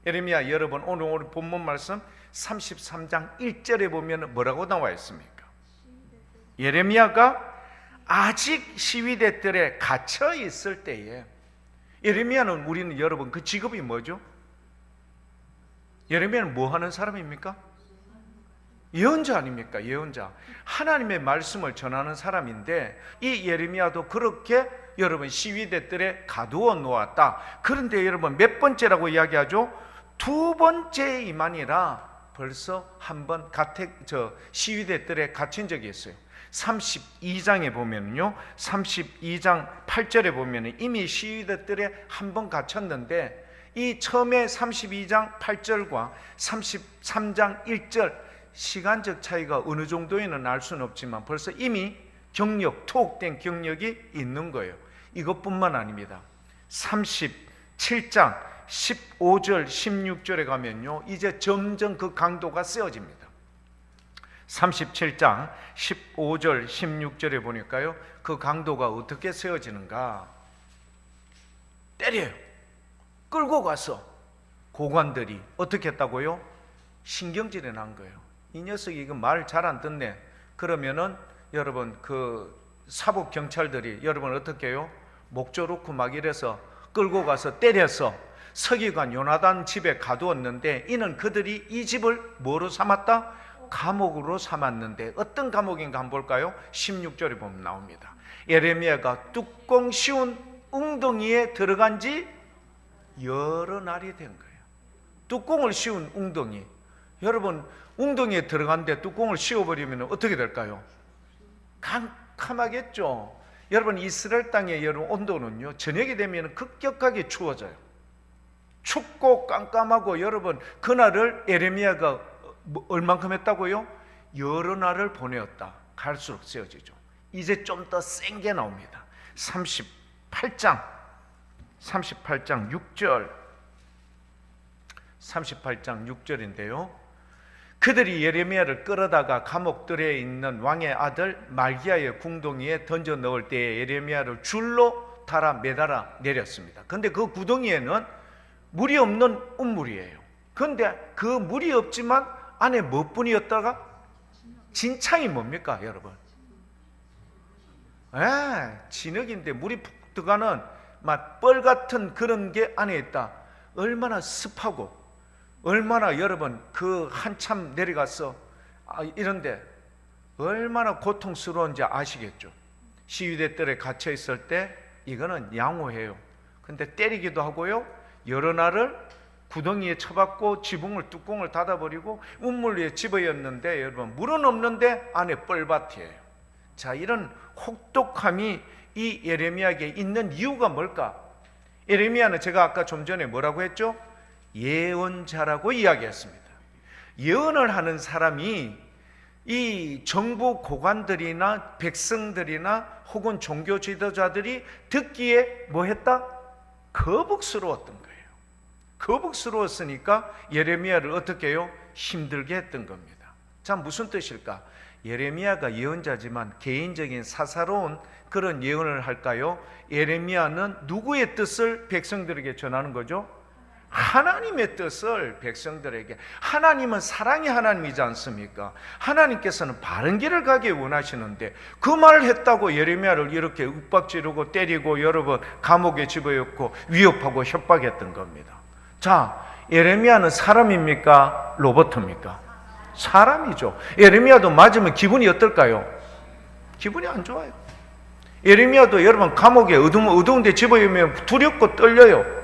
예레미야 여러분 오늘 본문 말씀 33장 1절에 보면 뭐라고 나와 있습니까? 예레미야가 아직 시위대들에 갇혀 있을 때에, 예레미야는 우리는 여러분 그 직업이 뭐죠? 예레미야는 뭐 하는 사람입니까? 예언자 아닙니까? 예언자. 하나님의 말씀을 전하는 사람인데, 이 예레미야도 그렇게 여러분 시위대들에 가두어 놓았다. 그런데 여러분 몇 번째라고 이야기하죠? 두 번째이만이라 벌써 한번 시위대들에 갇힌 적이 있어요. 32장에 보면요, 32장 8절에 보면 이미 시위대들에 한번 갇혔는데, 이 처음에 32장 8절과 33장 1절 시간적 차이가 어느 정도에는 알 수는 없지만 벌써 이미 투옥된 경력이 있는 거예요. 이것뿐만 아닙니다. 37장 15절 16절에 가면요, 이제 점점 그 강도가 세어집니다. 37장 15절 16절에 보니까요, 그 강도가 어떻게 세어지는가? 때려요. 끌고 가서 고관들이 어떻게 했다고요? 신경질이 난 거예요. 이 녀석이 이거 말 잘 안 듣네. 그러면은 여러분 그 사법 경찰들이 여러분 어떻게 해요? 목조 놓고 막 이래서 끌고 가서 때려서 서기관 요나단 집에 가두었는데, 이는 그들이 이 집을 뭐로 삼았다? 감옥으로 삼았는데 어떤 감옥인가 한번 볼까요? 16절에 보면 나옵니다. 예레미야가 뚜껑 씌운 웅덩이에 들어간 지 여러 날이 된 거예요. 뚜껑을 씌운 웅덩이. 여러분 웅덩이에 들어갔는데 뚜껑을 씌워버리면 어떻게 될까요? 캄캄하겠죠. 여러분 이스라엘 땅의 여러분 온도는요, 저녁이 되면 급격하게 추워져요. 춥고 깜깜하고, 여러분 그날을 예레미야가 얼만큼 했다고요? 여러 날을 보내었다. 갈수록 세어지죠. 이제 좀 더 센 게 나옵니다. 38장 6절 38장 6절인데요 그들이 예레미야를 끌어다가 감옥들에 있는 왕의 아들 말기야의 궁둥이에 던져 넣을 때에 예레미야를 줄로 달아 매달아 내렸습니다. 그런데 그 구덩이에는 물이 없는 운물이에요. 그런데 그 물이 없지만 안에 뭐뿐이었다가? 진창이 뭡니까 여러분? 진흙인데 물이 푹 들어가는 막 뻘 같은 그런 게 안에 있다. 얼마나 습하고, 얼마나 여러분 그 한참 내려가서 이런데 얼마나 고통스러운지 아시겠죠? 시위대들에 갇혀 있을 때 이거는 양호해요. 근데 때리기도 하고요, 여러 날을 구덩이에 쳐박고 지붕을 뚜껑을 닫아버리고 운물 위에 집어였는데 여러분 물은 없는데 안에 뻘밭이에요. 자, 이런 혹독함이 이 예레미야에게 있는 이유가 뭘까? 예레미야는 제가 아까 좀 전에 뭐라고 했죠? 예언자라고 이야기했습니다. 예언을 하는 사람이 이 정부 고관들이나 백성들이나 혹은 종교 지도자들이 듣기에 뭐 했다? 거북스러웠던 거예요. 거북스러웠으니까 예레미야를 어떻게 해요? 힘들게 했던 겁니다. 자, 무슨 뜻일까? 예레미야가 예언자지만 개인적인 사사로운 그런 예언을 할까요? 예레미야는 누구의 뜻을 백성들에게 전하는 거죠? 하나님의 뜻을 백성들에게. 하나님은 사랑의 하나님이지 않습니까? 하나님께서는 바른 길을 가길 원하시는데 그 말을 했다고 예레미야를 이렇게 윽박지르고 때리고 여러분 감옥에 집어넣고 위협하고 협박했던 겁니다. 자, 예레미야는 사람입니까? 로봇입니까? 사람이죠. 예레미야도 맞으면 기분이 어떨까요? 기분이 안 좋아요. 예레미야도 여러분 감옥에 어두운 데 집어넣으면 두렵고 떨려요.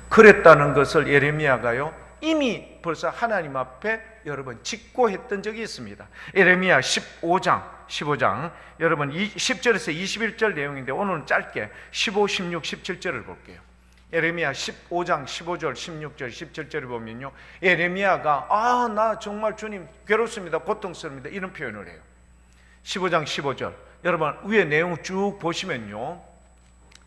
그랬다는 것을 예레미야가요 이미 벌써 하나님 앞에 여러분 직고했던 적이 있습니다. 예레미야 15장 여러분 10절에서 21절 내용인데 오늘은 짧게 15, 16, 17절을 볼게요. 예레미야 15장 15절, 16절, 17절을 보면요 예레미야가 나 정말 주님 괴롭습니다, 고통스럽습니다 이런 표현을 해요. 15장 15절 여러분 위에 내용 쭉 보시면요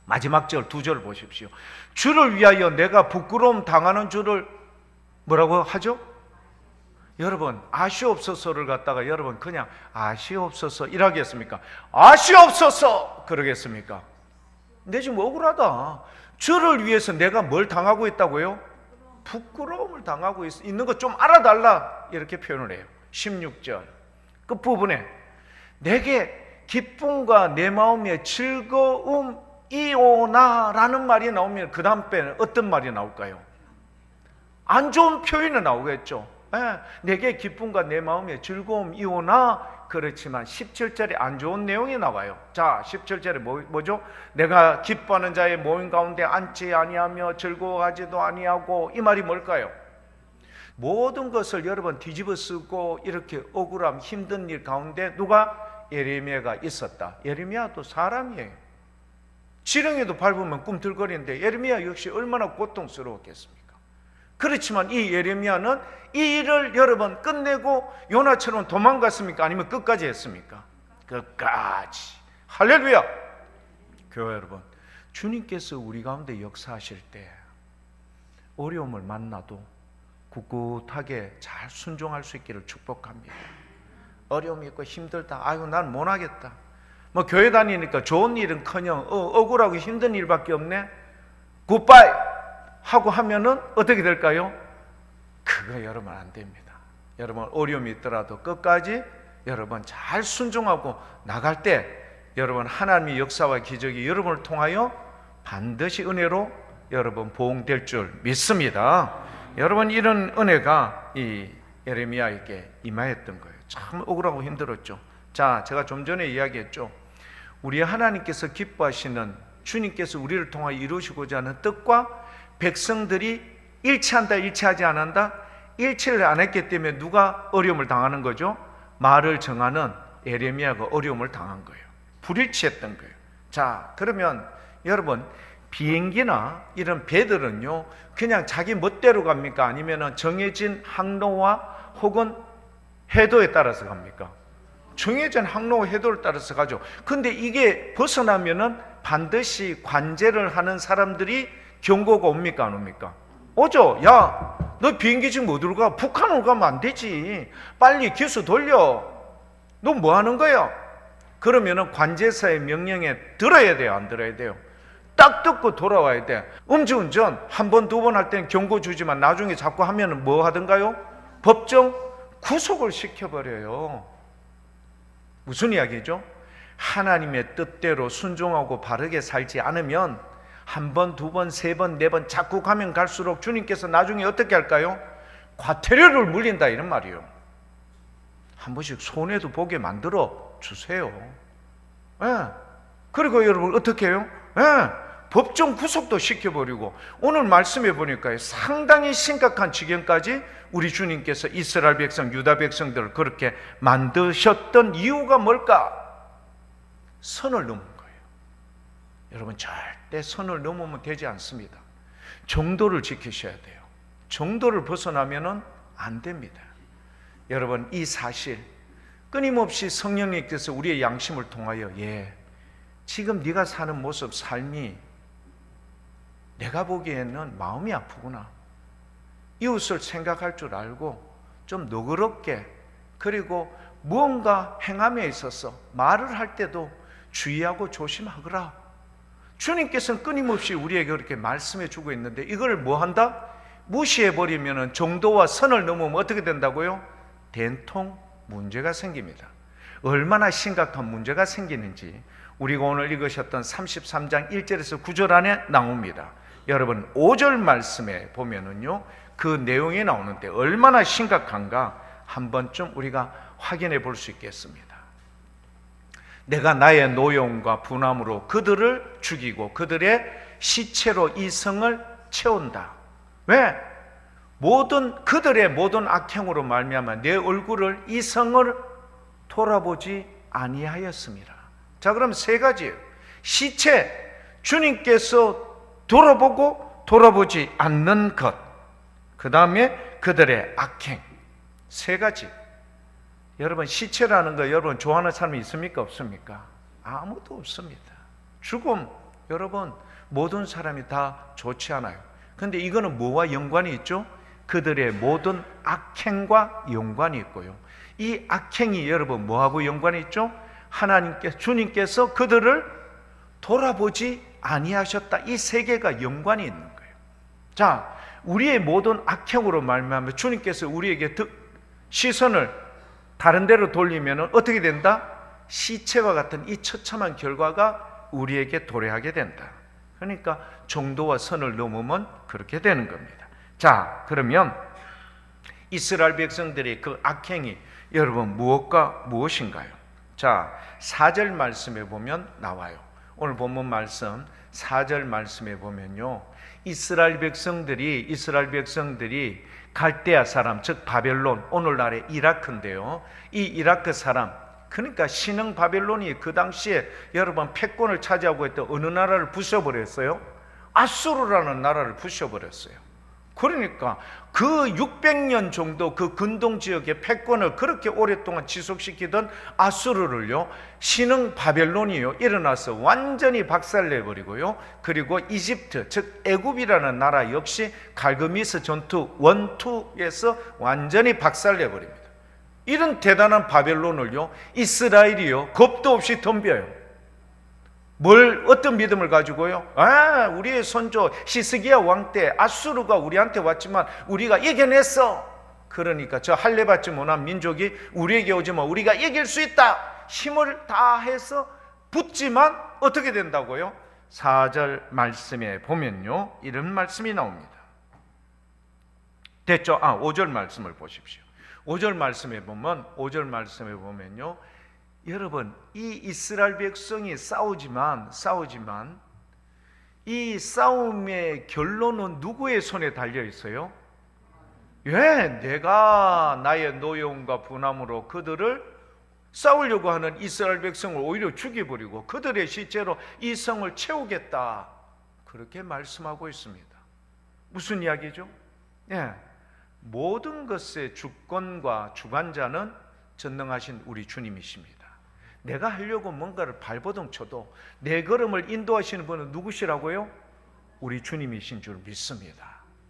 마지막 절 두 절을 보십시오. 주를 위하여 내가 부끄러움 당하는 줄을 뭐라고 하죠? 여러분 아시옵소서를 갖다가 여러분 그냥 아시옵소서 이라겠습니까? 아시옵소서 그러겠습니까? 내 지금 억울하다. 주를 위해서 내가 뭘 당하고 있다고요? 부끄러움을 당하고 있는 거 좀 알아달라 이렇게 표현을 해요. 16절 끝부분에 내게 기쁨과 내 마음의 즐거움이 오나라는 말이 나오면 그 다음 배는 어떤 말이 나올까요? 안 좋은 표현이 나오겠죠. 내게 기쁨과 내 마음의 즐거움이 오나. 그렇지만 17절에 안 좋은 내용이 나와요. 자, 17절에 뭐죠? 내가 기뻐하는 자의 모임 가운데 앉지 아니하며 즐거워하지도 아니하고, 이 말이 뭘까요? 모든 것을 여러분 뒤집어 쓰고 이렇게 억울함, 힘든 일 가운데 누가? 예레미야가 있었다. 예레미야도 사람이에요. 지렁이도 밟으면 꿈틀거리는데 예레미야 역시 얼마나 고통스러웠겠습니까? 그렇지만 이 예레미야는 이 일을 여러분 끝내고 요나처럼 도망갔습니까? 아니면 끝까지 했습니까? 끝까지. 할렐루야. 교회 여러분, 주님께서 우리 가운데 역사하실 때 어려움을 만나도 꿋꿋하게 잘 순종할 수 있기를 축복합니다. 어려움이 있고 힘들다, 아유 난 못하겠다, 뭐 교회 다니니까 좋은 일은커녕 억울하고 힘든 일밖에 없네, 굿바이 하고 하면은 어떻게 될까요? 그거 여러분 안 됩니다. 여러분 어려움이 있더라도 끝까지 여러분 잘 순종하고 나갈 때 여러분 하나님의 역사와 기적이 여러분을 통하여 반드시 은혜로 여러분 보응될 줄 믿습니다. 여러분 이런 은혜가 이 예레미야에게 임하였던 거예요. 참 억울하고 힘들었죠. 자, 제가 좀 전에 이야기했죠. 우리 하나님께서 기뻐하시는, 주님께서 우리를 통하여 이루시고자 하는 뜻과 백성들이 일치한다, 일치하지 않는다? 일치를 안 했기 때문에 누가 어려움을 당하는 거죠? 말을 정하는 예레미야가 어려움을 당한 거예요. 불일치했던 거예요. 자, 그러면 여러분 비행기나 이런 배들은요 그냥 자기 멋대로 갑니까? 아니면 정해진 항로와 혹은 해도에 따라서 갑니까? 정해진 항로와 해도를 따라서 가죠. 근데 이게 벗어나면은 반드시 관제를 하는 사람들이 경고가 옵니까 안 옵니까? 오죠. 야, 너 비행기 지금 어디로 가? 북한으로 가면 안 되지. 빨리 기수 돌려. 너 뭐 하는 거야? 그러면은 관제사의 명령에 들어야 돼요, 안 들어야 돼요? 딱 듣고 돌아와야 돼. 음주운전 한 번, 두 번 할 때는 경고 주지만 나중에 자꾸 하면은 뭐 하던가요? 법정 구속을 시켜버려요. 무슨 이야기죠? 하나님의 뜻대로 순종하고 바르게 살지 않으면 한 번, 두 번, 세 번, 네 번 자꾸 가면 갈수록 주님께서 나중에 어떻게 할까요? 과태료를 물린다 이런 말이에요. 한 번씩 손해도 보게 만들어 주세요. 그리고 여러분 어떻게 해요? 법정 구속도 시켜버리고, 오늘 말씀해 보니까 상당히 심각한 지경까지 우리 주님께서 이스라엘 백성, 유다 백성들을 그렇게 만드셨던 이유가 뭘까? 선을 넘은 거예요. 여러분 절대 선을 넘으면 되지 않습니다. 정도를 지키셔야 돼요. 정도를 벗어나면 안 됩니다. 여러분 이 사실 끊임없이 성령님께서 우리의 양심을 통하여 지금 네가 사는 모습, 삶이 내가 보기에는 마음이 아프구나, 이웃을 생각할 줄 알고 좀 너그럽게, 그리고 무언가 행함에 있어서 말을 할 때도 주의하고 조심하거라. 주님께서는 끊임없이 우리에게 그렇게 말씀해 주고 있는데 이걸 뭐 한다? 무시해버리면 정도와 선을 넘으면 어떻게 된다고요? 된통 문제가 생깁니다. 얼마나 심각한 문제가 생기는지 우리가 오늘 읽으셨던 33장 1절에서 9절 안에 나옵니다. 여러분 5절 말씀에 보면은요 그 내용이 나오는데 얼마나 심각한가 한 번쯤 우리가 확인해 볼 수 있겠습니다. 내가 나의 노여움과 분함으로 그들을 죽이고 그들의 시체로 이 성을 채운다. 왜? 그들의 모든 악행으로 말미암아 내 얼굴을, 이 성을 돌아보지 아니하였습니다. 자, 그럼 세 가지예요. 시체, 주님께서 돌아보고 돌아보지 않는 것, 그 다음에 그들의 악행, 세 가지. 여러분 시체라는 거 여러분 좋아하는 사람이 있습니까? 없습니까? 아무도 없습니다. 죽음, 여러분 모든 사람이 다 좋지 않아요. 근데 이거는 뭐와 연관이 있죠? 그들의 모든 악행과 연관이 있고요. 이 악행이 여러분 뭐하고 연관이 있죠? 주님께서 그들을 돌아보지 아니하셨다. 이 세 개가 연관이 있는 거예요. 자, 우리의 모든 악행으로 말미암아 주님께서 우리에게 시선을 다른 데로 돌리면 어떻게 된다? 시체와 같은 이 처참한 결과가 우리에게 도래하게 된다. 그러니까 정도와 선을 넘으면 그렇게 되는 겁니다. 자, 그러면 이스라엘 백성들의 그 악행이 여러분 무엇과 무엇인가요? 자, 4절 말씀에 보면 나와요. 오늘 본문 말씀 4절 말씀에 보면요, 이스라엘 백성들이 갈대아 사람, 즉 바벨론, 오늘날의 이라크인데요, 이 이라크 사람, 그러니까 신흥 바벨론이 그 당시에 여러분 패권을 차지하고 있던 어느 나라를 부숴버렸어요? 아수르라는 나라를 부숴버렸어요. 그러니까 그 600년 정도 그 근동 지역의 패권을 그렇게 오랫동안 지속시키던 아수르를요, 신흥 바벨론이요 일어나서 완전히 박살내버리고요, 그리고 이집트, 즉 애굽이라는 나라 역시 갈그미스 전투 1, 2에서 완전히 박살내버립니다. 이런 대단한 바벨론을요 이스라엘이요 겁도 없이 덤벼요. 어떤 믿음을 가지고요? 우리의 선조 히스기야 왕 때 아수르가 우리한테 왔지만 우리가 이겨냈어. 그러니까 저 할례받지 못한 민족이 우리에게 오지만 우리가 이길 수 있다. 힘을 다해서 붙지만 어떻게 된다고요? 4절 말씀에 보면요, 이런 말씀이 나옵니다. 됐죠? 5절 말씀을 보십시오. 5절 말씀에 보면요, 여러분, 이 이스라엘 백성이 싸우지만 이 싸움의 결론은 누구의 손에 달려 있어요? 내가 나의 노여움과 분함으로 그들을 싸우려고 하는 이스라엘 백성을 오히려 죽여버리고 그들의 시체로 이 성을 채우겠다, 그렇게 말씀하고 있습니다. 무슨 이야기죠? 모든 것의 주권과 주관자는 전능하신 우리 주님이십니다. 내가 하려고 뭔가를 발버둥 쳐도 내 걸음을 인도하시는 분은 누구시라고요? 우리 주님이신 줄 믿습니다.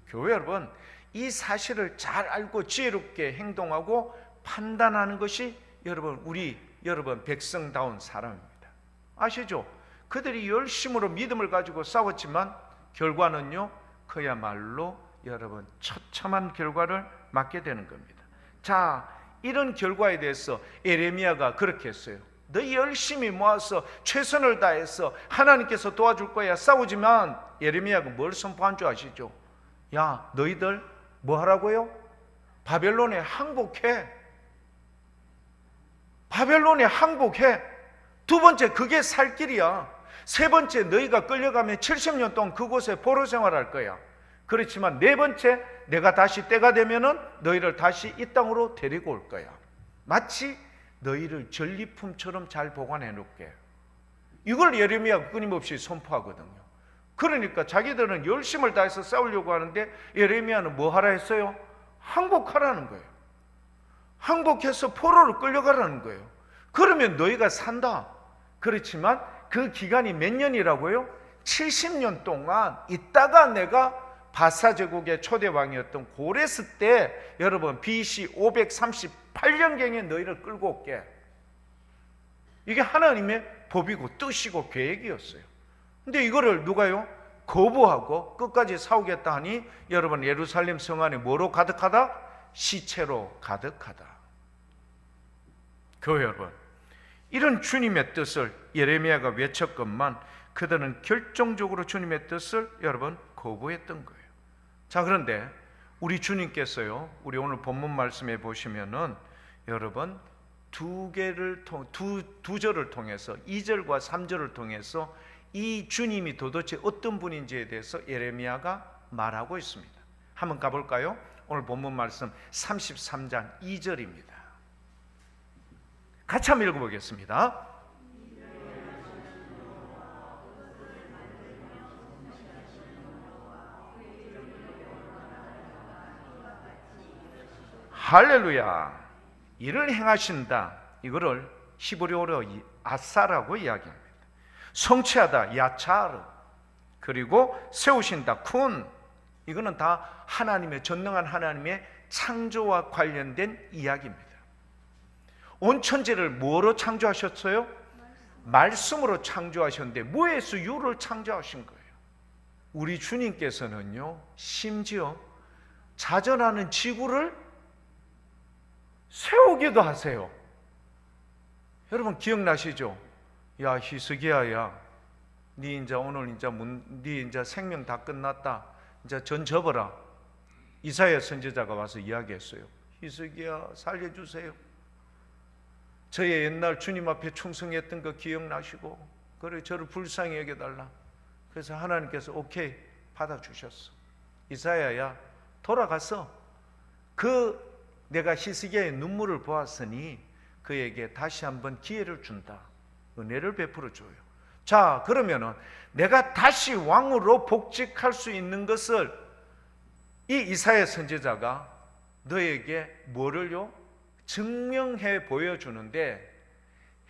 교회 여러분, 이 사실을 잘 알고 지혜롭게 행동하고 판단하는 것이 여러분 백성다운 사람입니다. 아시죠? 그들이 열심으로 믿음을 가지고 싸웠지만 결과는요, 그야말로 여러분 처참한 결과를 맞게 되는 겁니다. 자, 이런 결과에 대해서 예레미야가 그렇게 했어요. 너희 열심히 모아서 최선을 다해서 하나님께서 도와줄 거야 싸우지만, 예레미야가 뭘 선포한 줄 아시죠? 야, 너희들 뭐 하라고요? 바벨론에 항복해. 바벨론에 항복해. 두 번째, 그게 살 길이야. 세 번째, 너희가 끌려가면 70년 동안 그곳에 포로 생활할 거야. 그렇지만 네 번째, 내가 다시 때가 되면은 너희를 다시 이 땅으로 데리고 올 거야. 마치 너희를 전리품처럼 잘 보관해 놓게. 이걸 예레미야가 끊임없이 선포하거든요. 그러니까 자기들은 열심을 다해서 싸우려고 하는데 예레미야는 뭐 하라 했어요? 항복하라는 거예요. 항복해서 포로로 끌려가라는 거예요. 그러면 너희가 산다. 그렇지만 그 기간이 몇 년이라고요? 70년 동안 있다가 내가 바사 제국의 초대 왕이었던 고레스 때 여러분 BC 538년경에 너희를 끌고 올게. 이게 하나님의 법이고 뜻이고 계획이었어요. 근데 이거를 누가요? 거부하고 끝까지 싸우겠다 하니 여러분 예루살렘 성 안에 뭐로 가득하다? 시체로 가득하다. 교회 여러분, 이런 주님의 뜻을 예레미야가 외쳤건만 그들은 결정적으로 주님의 뜻을 여러분 거부했던 거예요. 자, 그런데 우리 주님께서요, 우리 오늘 본문 말씀에 보시면은 여러분 두 절을 통해서 2절과 3절을 통해서 이 주님이 도대체 어떤 분인지에 대해서 예레미야가 말하고 있습니다. 한번 가볼까요? 오늘 본문 말씀 33장 2절입니다. 같이 한번 읽어보겠습니다. 할렐루야. 이를 행하신다. 이거를 히브리어로 아사라고 이야기합니다. 성취하다 야차르, 그리고 세우신다 쿤. 이거는 다 하나님의 전능한 하나님의 창조와 관련된 이야기입니다. 온 천지를 뭐로 창조하셨어요? 말씀으로 창조하셨는데 무에서 유를 창조하신 거예요. 우리 주님께서는요, 심지어 자전하는 지구를 세우기도 하세요. 여러분 기억나시죠? 야, 히스기야야, 네 이제 오늘 네 이제 생명 다 끝났다. 이제 전 접어라. 이사야 선지자가 와서 이야기했어요. 히스기야, 살려주세요. 저의 옛날 주님 앞에 충성했던 거 기억나시고, 그래 저를 불쌍히 여겨달라. 그래서 하나님께서 오케이 받아주셨어. 이사야야, 돌아가서 내가 히스기야의 눈물을 보았으니 그에게 다시 한번 기회를 준다. 은혜를 베풀어 줘요. 자, 그러면은 내가 다시 왕으로 복직할 수 있는 것을 이 이사야 선지자가 너에게 뭐를요? 증명해 보여주는데,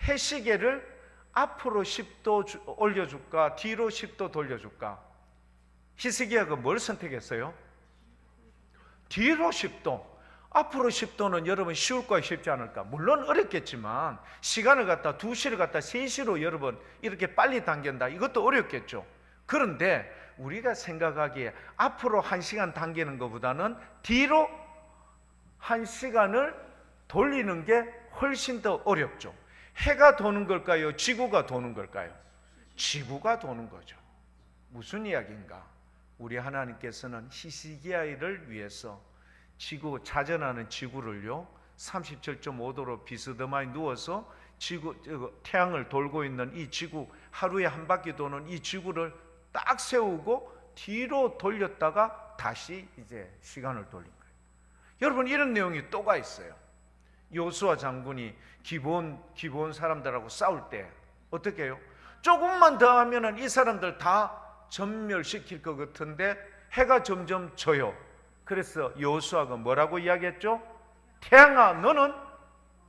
해시계를 앞으로 10도 올려줄까 뒤로 10도 돌려줄까? 히스기야가 뭘 선택했어요? 뒤로 10도. 앞으로 10도는 여러분 쉬울까 쉽지 않을까? 물론 어렵겠지만 시간을 갖다 2시를 갖다 3시로 여러분 이렇게 빨리 당긴다, 이것도 어렵겠죠. 그런데 우리가 생각하기에 앞으로 1시간 당기는 것보다는 뒤로 1시간을 돌리는 게 훨씬 더 어렵죠. 해가 도는 걸까요? 지구가 도는 걸까요? 지구가 도는 거죠. 무슨 이야기인가? 우리 하나님께서는 히스기야를 위해서 자전하는 지구를요 37.5도로 비스듬하게 누워서 태양을 돌고 있는 이 지구, 하루에 한 바퀴 도는 이 지구를 딱 세우고 뒤로 돌렸다가 다시 이제 시간을 돌린 거예요. 여러분, 이런 내용이 또가 있어요. 요수아 장군이 기브온 사람들하고 싸울 때 어떻게 해요? 조금만 더 하면은 이 사람들 다 전멸시킬 것 같은데 해가 점점 져요. 그래서 여호수아가 뭐라고 이야기했죠? 태양아, 너는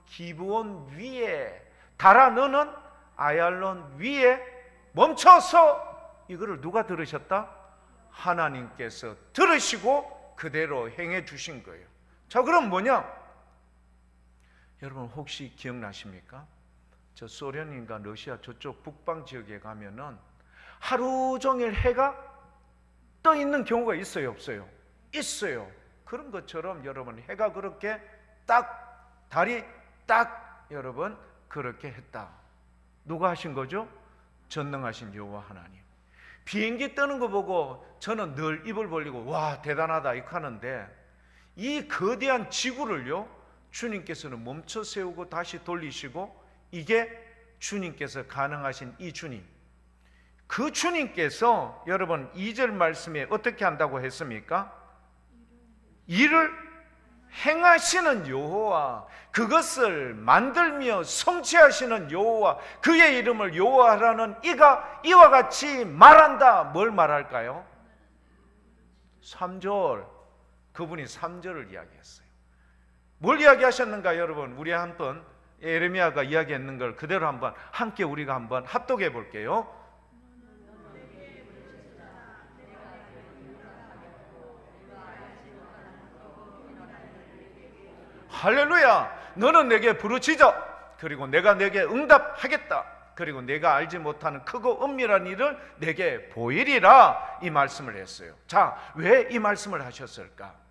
기브온 위에, 달아, 너는 아얄론 위에 멈춰서. 이거를 누가 들으셨다? 하나님께서 들으시고 그대로 행해 주신 거예요. 자, 그럼 뭐냐? 여러분 혹시 기억나십니까? 저 소련인가 러시아 저쪽 북방 지역에 가면은 하루 종일 해가 떠 있는 경우가 있어요, 없어요? 있어요. 그런 것처럼 여러분 해가 그렇게 딱, 달이 딱 여러분 그렇게 했다. 누가 하신 거죠? 전능하신 여호와 하나님. 비행기 뜨는 거 보고 저는 늘 입을 벌리고 와 대단하다 이렇게 하는데, 이 거대한 지구를요 주님께서는 멈춰 세우고 다시 돌리시고, 이게 주님께서 가능하신 이 주님, 그 주님께서 여러분 2절 말씀에 어떻게 한다고 했습니까? 일을 행하시는 여호와, 그것을 만들며 성취하시는 여호와, 그의 이름을 여호와라는 이가 이와 같이 말한다. 뭘 말할까요? 3절. 그분이 3절을 이야기했어요. 뭘 이야기하셨는가 여러분? 우리 한번 예레미야가 이야기했는 걸 그대로 한번 함께 우리가 한번 합독해 볼게요. 할렐루야. 너는 내게 부르짖어, 그리고 내가 내게 응답하겠다. 그리고 내가 알지 못하는 크고 은밀한 일을 내게 보이리라. 이 말씀을 했어요. 자, 왜 이 말씀을 하셨을까?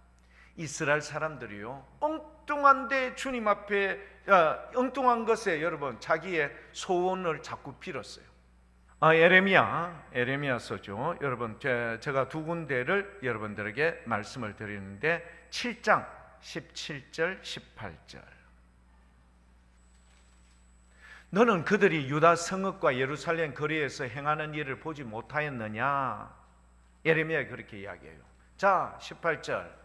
이스라엘 사람들이요 엉뚱한데 주님 앞에 엉뚱한 것에 여러분 자기의 소원을 자꾸 빌었어요. 에레미야서죠. 여러분 제가 두 군데를 여러분들에게 말씀을 드리는데 7장 17절 18절. 너는 그들이 유다 성읍과 예루살렘 거리에서 행하는 일을 보지 못하였느냐? 예레미야가 그렇게 이야기해요. 자, 18절.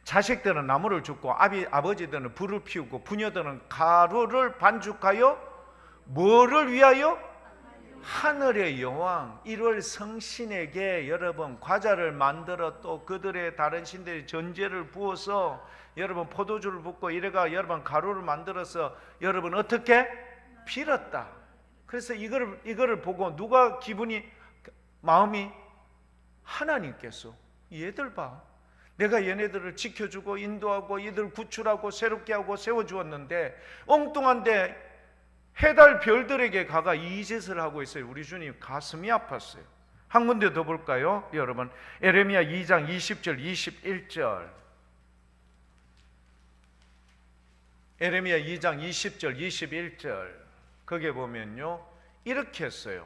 자식들은 나무를 줍고 아버지들은 불을 피우고 부녀들은 가루를 반죽하여 뭐를 위하여? 하늘의 여왕 1월 성신에게 여러분 과자를 만들어 또 그들의 다른 신들의 전제를 부어서 여러분 포도주를 붓고 이래가 여러분 가루를 만들어서 여러분 어떻게? 빌었다. 그래서 이거를 보고 누가 마음이? 하나님께서 얘들 봐, 내가 얘네들을 지켜주고 인도하고 이들 구출하고 새롭게 하고 세워주었는데 엉뚱한데 해달 별들에게 가가 이 짓을 하고 있어요. 우리 주님 가슴이 아팠어요. 한 군데 더 볼까요? 여러분, 예레미야 2장 20절 21절. 예레미야 2장 20절 21절. 거기에 보면요, 이렇게 했어요.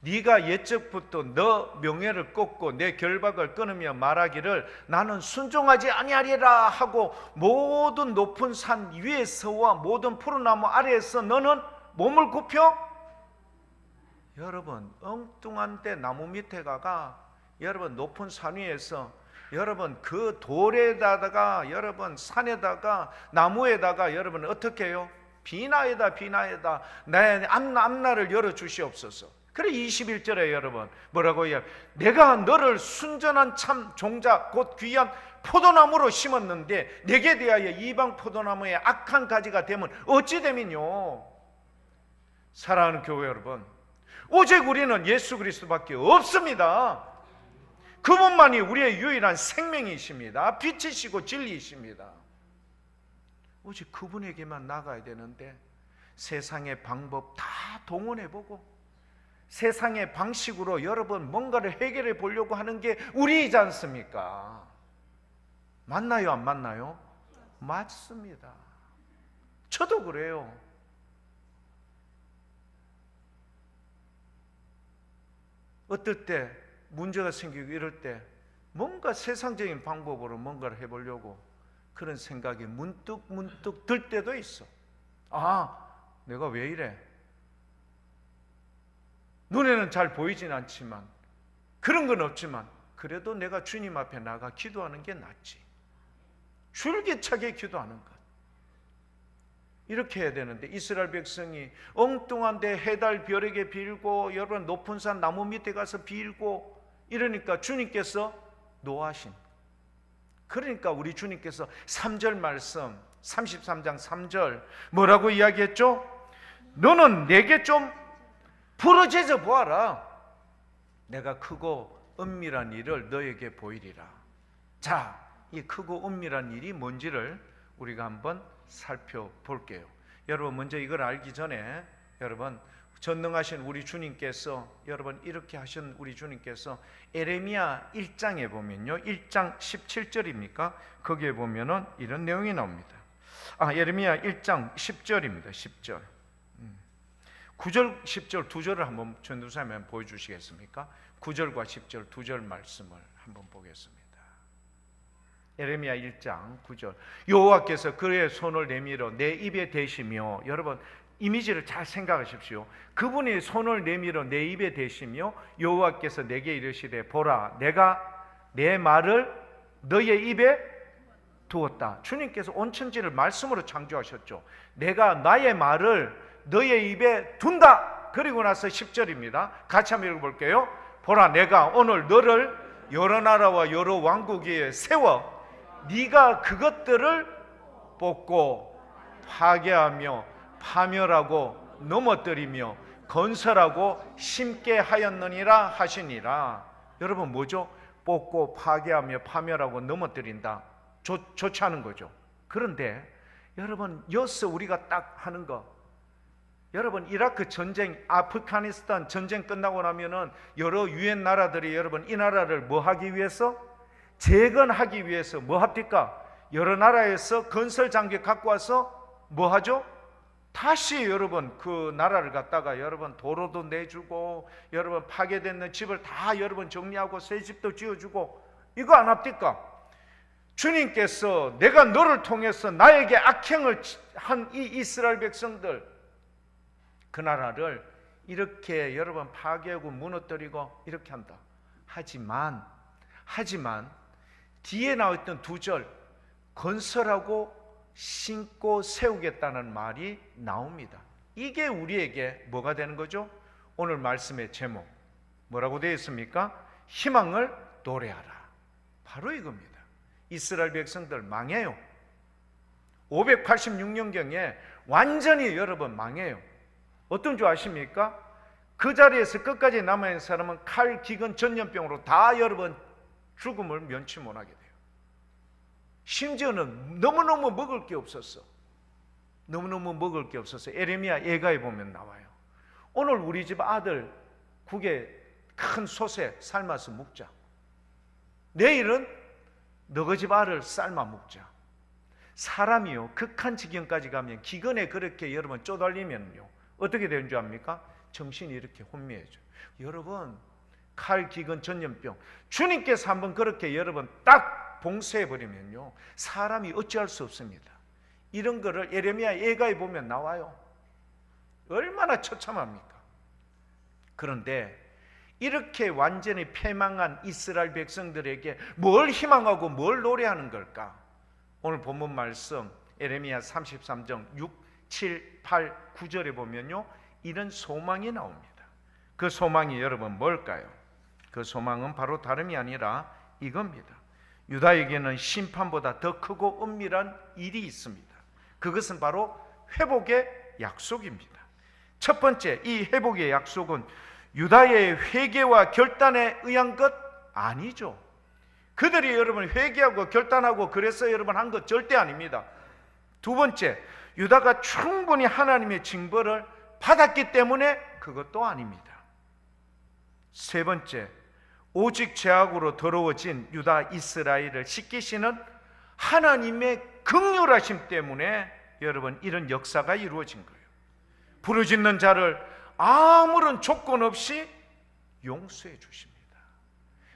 네가 옛적부터 너 명예를 꺾고 내 결박을 끊으며 말하기를 나는 순종하지 아니하리라 하고 모든 높은 산 위에서와 모든 푸른 나무 아래에서 너는 몸을 굽혀? 여러분, 엉뚱한 데 나무 밑에 가가 여러분 높은 산 위에서 여러분 그 돌에다가 여러분 산에다가 나무에다가 여러분 어떻게 해요? 비나이다 비나이다 내 앞날을 열어주시옵소서. 그래 21절에 여러분 뭐라고 해요? 내가 너를 순전한 참 종자 곧 귀한 포도나무로 심었는데 내게 대하여 이방 포도나무의 악한 가지가 되면 어찌 되면요. 사랑하는 교회 여러분, 오직 우리는 예수 그리스도밖에 없습니다. 그분만이 우리의 유일한 생명이십니다. 빛이시고 진리이십니다. 오직 그분에게만 나가야 되는데 세상의 방법 다 동원해보고 세상의 방식으로 여러분 뭔가를 해결해 보려고 하는 게 우리이지 않습니까? 맞나요? 안 맞나요? 맞습니다. 저도 그래요. 어떨 때 문제가 생기고 이럴 때 뭔가 세상적인 방법으로 뭔가를 해보려고 그런 생각이 문득 들 때도 있어. 아, 내가 왜 이래? 눈에는 잘 보이진 않지만 그런 건 없지만 그래도 내가 주님 앞에 나가 기도하는 게 낫지. 줄기차게 기도하는 것. 이렇게 해야 되는데 이스라엘 백성이 엉뚱한데 해달 별에게 빌고 여러분 높은 산 나무 밑에 가서 빌고 이러니까 주님께서 노하신. 그러니까 우리 주님께서 3절 말씀 33장 3절 뭐라고 이야기했죠? 너는 내게 좀 부르짖어 보아라. 내가 크고 은밀한 일을 너에게 보이리라. 자, 이 크고 은밀한 일이 뭔지를 우리가 한번 살펴볼게요. 여러분 먼저 이걸 알기 전에 여러분 전능하신 우리 주님께서 여러분 이렇게 하신 우리 주님께서 예레미야 1장에 보면요 1장 17절입니까? 거기에 보면은 이런 내용이 나옵니다. 예레미야 1장 10절입니다. 10절 9절 10절 두 절을 한번 전도사님 보여주시겠습니까? 9절과 10절 두 절 말씀을 한번 보겠습니다. 예레미야 1장 9절 여호와께서 그의 손을 내밀어 내 입에 대시며 여러분 이미지를 잘 생각하십시오. 그분이 손을 내밀어 내 입에 대시며 여호와께서 내게 이르시되 보라 내가 내 말을 너의 입에 두었다. 주님께서 온 천지를 말씀으로 창조하셨죠. 내가 나의 말을 너의 입에 둔다. 그리고 나서 10절입니다. 같이 한번 읽어볼게요. 보라 내가 오늘 너를 여러 나라와 여러 왕국 위에 세워 네가 그것들을 뽑고 파괴하며 파멸하고 넘어뜨리며 건설하고 심게 하였느니라 하시니라. 여러분 뭐죠? 뽑고 파괴하며 파멸하고 넘어뜨린다. 좋지 않은 거죠. 그런데 여러분 여기서 우리가 딱 하는 거 여러분 이라크 전쟁, 아프가니스탄 전쟁 끝나고 나면은 여러 유엔 나라들이 여러분 이 나라를 뭐 하기 위해서? 재건하기 위해서 뭐 합니까? 여러 나라에서 건설 장비 갖고 와서 뭐 하죠? 다시 여러분 그 나라를 갖다가 여러분 도로도 내주고 여러분 파괴된 집을 다 여러분 정리하고 새 집도 지어주고 이거 안 합니까? 주님께서 내가 너를 통해서 나에게 악행을 한 이 이스라엘 백성들 그 나라를 이렇게 여러분 파괴하고 무너뜨리고 이렇게 한다. 하지만 뒤에 나왔던 두 절 건설하고 신고 세우겠다는 말이 나옵니다. 이게 우리에게 뭐가 되는 거죠? 오늘 말씀의 제목 뭐라고 되어 있습니까? 희망을 노래하라. 바로 이겁니다. 이스라엘 백성들 망해요. 586년경에 완전히 여러분 망해요. 어떤 줄 아십니까? 그 자리에서 끝까지 남아있는 사람은 칼, 기근, 전염병으로 다 여러분 죽음을 면치 못하게 돼요. 심지어는 너무너무 먹을 게 없었어. 너무너무 먹을 게 없어서 예레미야 예가에 보면 나와요. 오늘 우리 집 아들 국에 큰 솥에 삶아서 먹자. 내일은 너희 집 알을 삶아 먹자. 사람이요, 극한 지경까지 가면, 기근에 그렇게 여러분 쪼달리면요 어떻게 되는 줄 압니까? 정신이 이렇게 혼미해져. 여러분, 칼, 기근, 전염병, 주님께서 한번 그렇게 여러분 딱 봉쇄해버리면요 사람이 어찌할 수 없습니다. 이런 거를 예레미야 예가에 보면 나와요. 얼마나 처참합니까? 그런데 이렇게 완전히 패망한 이스라엘 백성들에게 뭘 희망하고 뭘 노래하는 걸까? 오늘 본문 말씀 예레미야 33장 6, 7, 8, 9절에 보면요 이런 소망이 나옵니다. 그 소망이 여러분 뭘까요? 그 소망은 바로 다름이 아니라 이겁니다. 유다에게는 심판보다 더 크고 은밀한 일이 있습니다. 그것은 바로 회복의 약속입니다. 첫 번째, 이 회복의 약속은 유다의 회개와 결단에 의한 것 아니죠. 그들이 여러분 회개하고 결단하고 그래서 여러분 한 것 절대 아닙니다. 두 번째, 유다가 충분히 하나님의 징벌을 받았기 때문에 그것도 아닙니다. 세 번째, 오직 죄악으로 더러워진 유다 이스라엘을 씻기시는 하나님의 긍휼하심 때문에 여러분 이런 역사가 이루어진 거예요. 부르짖는 자를 아무런 조건 없이 용서해 주십니다.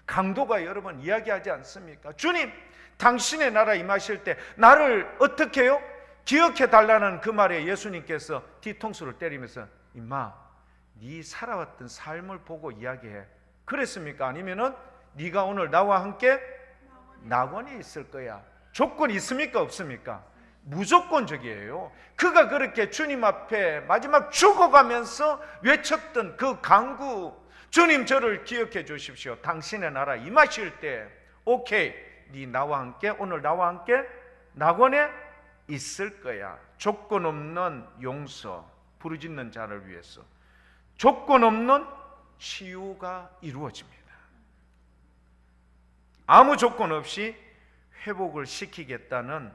강도가 여러분 이야기하지 않습니까? 주님, 당신의 나라 임하실 때 나를 어떻게 해요? 기억해 달라는 그 말에 예수님께서 뒤통수를 때리면서 임마, 네 살아왔던 삶을 보고 이야기해. 그랬습니까? 아니면은 네가 오늘 나와 함께 낙원에 있을 거야. 조건 있습니까? 없습니까? 무조건적이에요. 그가 그렇게 주님 앞에 마지막 죽어가면서 외쳤던 그 간구, 주님 저를 기억해 주십시오. 당신의 나라 임하실 때 오케이, 네 나와 함께 오늘 나와 함께 낙원에 있을 거야. 조건 없는 용서, 부르짖는 자를 위해서 조건 없는 치유가 이루어집니다. 아무 조건 없이 회복을 시키겠다는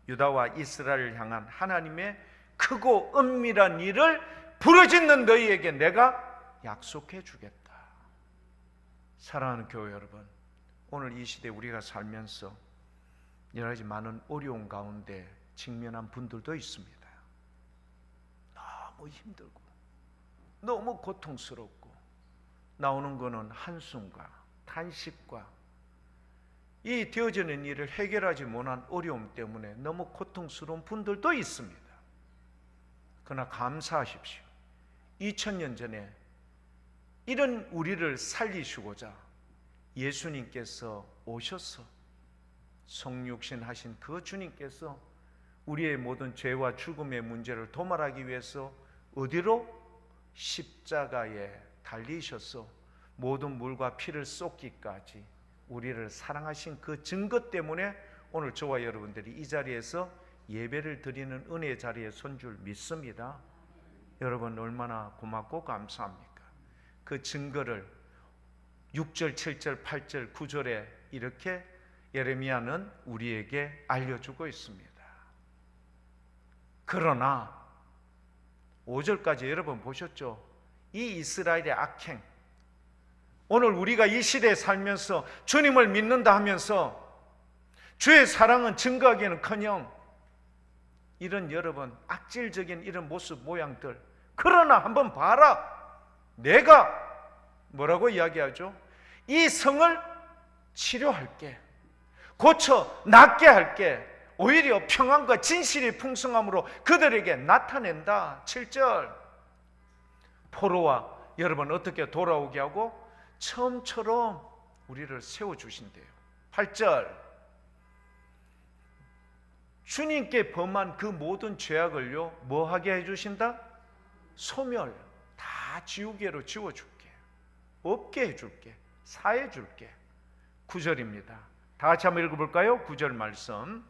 유다와 이스라엘을 향한 하나님의 크고 은밀한 일을 부르짖는 너희에게 내가 약속해 주겠다. 사랑하는 교회 여러분, 오늘 이 시대 우리가 살면서 여러 가지 많은 어려운 가운데 직면한 분들도 있습니다. 너무 힘들고 너무 고통스럽고 나오는 것은 한숨과 탄식과 이 되어지는 일을 해결하지 못한 어려움 때문에 너무 고통스러운 분들도 있습니다. 그러나 감사하십시오. 2000년 전에 이런 우리를 살리시고자 예수님께서 오셔서 성육신 하신 그 주님께서 우리의 모든 죄와 죽음의 문제를 도말하기 위해서 어디로? 십자가에 달리셔서 모든 물과 피를 쏟기까지 우리를 사랑하신 그 증거 때문에 오늘 저와 여러분들이 이 자리에서 예배를 드리는 은혜의 자리에 선 줄 믿습니다. 여러분 얼마나 고맙고 감사합니까? 그 증거를 6절, 7절, 8절, 9절에 이렇게 예레미야는 우리에게 알려주고 있습니다. 그러나 5절까지 여러분 보셨죠? 이 이스라엘의 악행, 오늘 우리가 이 시대에 살면서 주님을 믿는다 하면서 주의 사랑은 증거하기는커녕 이런 여러분 악질적인 이런 모습 모양들, 그러나 한번 봐라, 내가 뭐라고 이야기하죠? 이 성을 치료할게, 고쳐 낫게 할게, 오히려 평안과 진실의 풍성함으로 그들에게 나타낸다. 7절, 포로와 여러분 어떻게 돌아오게 하고 처음처럼 우리를 세워주신대요. 8절, 주님께 범한 그 모든 죄악을요 뭐하게 해주신다? 소멸, 다 지우개로 지워줄게, 없게 해줄게, 사해줄게. 9절입니다. 다 같이 한번 읽어볼까요? 9절 말씀.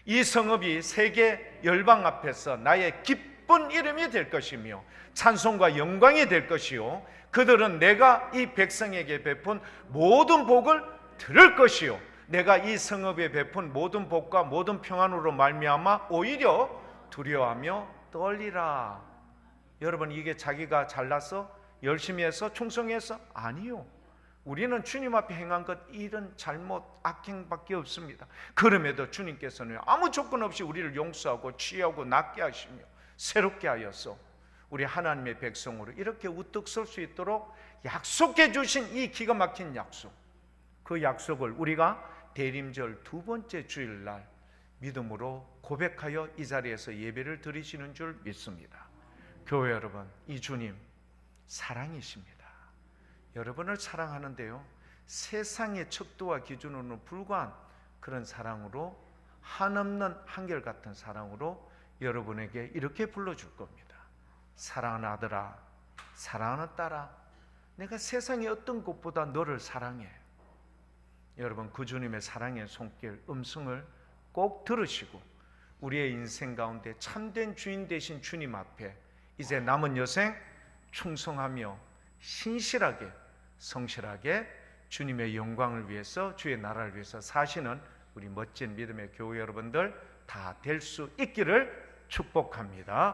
이 성읍이 세계 열방 앞에서 나의 기쁜 이름이 될 것이며 찬송과 영광이 될 것이요, 그들은 내가 이 백성에게 베푼 모든 복을 들을 것이요, 내가 이 성읍에 베푼 모든 복과 모든 평안으로 말미암아 오히려 두려워하며 떨리라. 여러분, 이게 자기가 잘나서 열심히 해서 충성해서? 아니요. 우리는 주님 앞에 행한 것 이런 잘못 악행밖에 없습니다. 그럼에도 주님께서는 아무 조건 없이 우리를 용서하고 치유하고 낫게 하시며 새롭게 하여서 우리 하나님의 백성으로 이렇게 우뚝 설 수 있도록 약속해 주신 이 기가 막힌 약속, 그 약속을 우리가 대림절 두 번째 주일날 믿음으로 고백하여 이 자리에서 예배를 드리시는 줄 믿습니다. 교회 여러분, 이 주님 사랑이십니다. 여러분을 사랑하는데요, 세상의 척도와 기준으로는 불과한 그런 사랑으로, 한없는 한결같은 사랑으로 여러분에게 이렇게 불러줄 겁니다. 사랑하는 아들아, 사랑하는 딸아, 내가 세상의 어떤 것보다 너를 사랑해. 여러분, 그 주님의 사랑의 손길, 음성을 꼭 들으시고 우리의 인생 가운데 참된 주인 되신 주님 앞에 이제 남은 여생 충성하며 신실하게 성실하게 주님의 영광을 위해서, 주의 나라를 위해서 사시는 우리 멋진 믿음의 교회 여러분들 다 될 수 있기를 축복합니다.